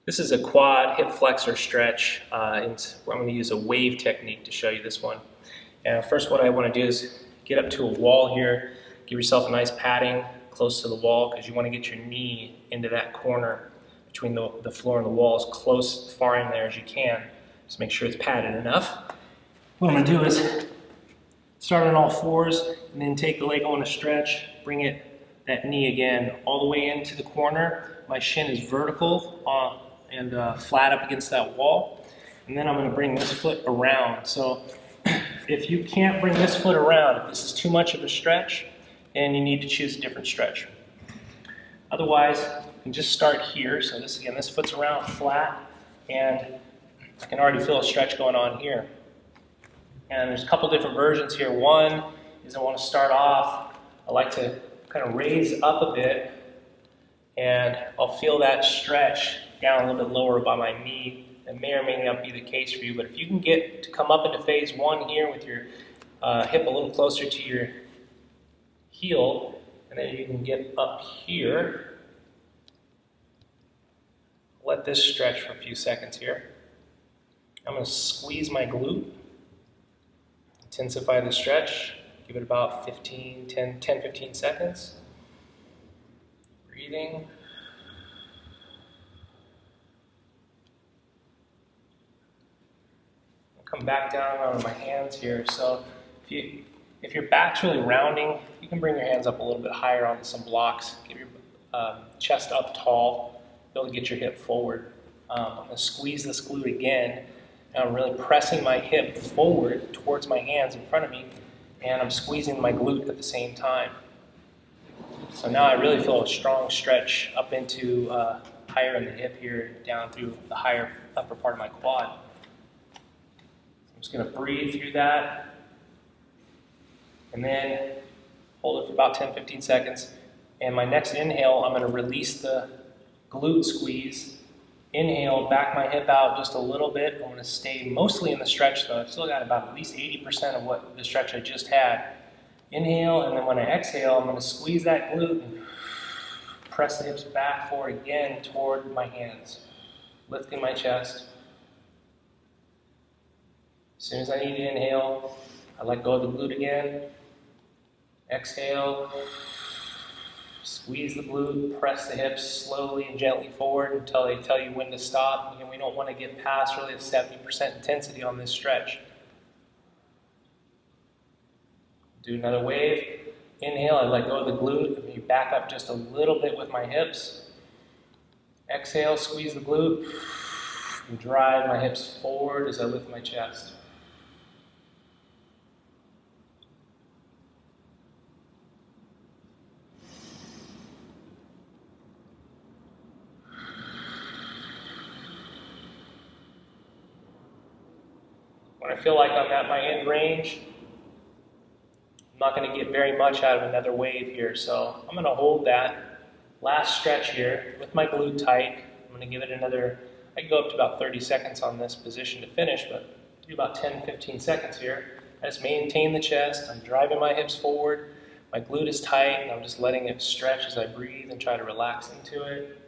This is a quad hip flexor stretch. And I'm going to use a wave technique to show you this one. And first what I want to do is get up to a wall here. Give yourself a nice padding close to the wall because you want to get your knee into that corner between the floor and the wall as close, far in there as you can. Just make sure it's padded enough. What I'm going to do is start on all fours and then take the leg on a stretch, bring that knee again all the way into the corner. My shin is vertical and flat up against that wall. And then I'm going to bring this foot around. So if you can't bring this foot around, if this is too much of a stretch, then you need to choose a different stretch. Otherwise, you can just start here. So this foot's around flat, and I can already feel a stretch going on here. And there's a couple different versions here. One is I want to start off, I like to kind of raise up a bit, and I'll feel that stretch down a little bit lower by my knee. That may or may not be the case for you, but if you can get to come up into phase one here with your hip a little closer to your heel, and then you can get up here. Let this stretch for a few seconds here. I'm going to squeeze my glute, intensify the stretch, give it about 10-15 seconds. Breathing. Come back down onto my hands here. So if your back's really rounding, you can bring your hands up a little bit higher onto some blocks. Get your chest up tall, be able to get your hip forward. I'm going to squeeze this glute again, and I'm really pressing my hip forward towards my hands in front of me, and I'm squeezing my glute at the same time. So now I really feel a strong stretch up into higher in the hip here, down through the higher upper part of my quad. I'm just going to breathe through that, and then hold it for about 10-15 seconds. And my next inhale, I'm going to release the glute squeeze. Inhale, back my hip out just a little bit. I'm going to stay mostly in the stretch though. I've still got about at least 80% of what the stretch I just had. Inhale, and then when I exhale, I'm going to squeeze that glute and press the hips back forward again toward my hands, lifting my chest. As soon as I need to inhale, I let go of the glute again. Exhale, squeeze the glute, press the hips slowly and gently forward until they tell you when to stop. Again, we don't want to get past really a 70% intensity on this stretch. Do another wave. Inhale, I let go of the glute. Let me back up just a little bit with my hips. Exhale, squeeze the glute, and drive my hips forward as I lift my chest. When I feel like I'm at my end range, I'm not going to get very much out of another wave here, so I'm going to hold that last stretch here with my glute tight. I'm going to give it another, I can go up to about 30 seconds on this position to finish, but do about 10-15 seconds here. I just maintain the chest, I'm driving my hips forward, my glute is tight, and I'm just letting it stretch as I breathe and try to relax into it.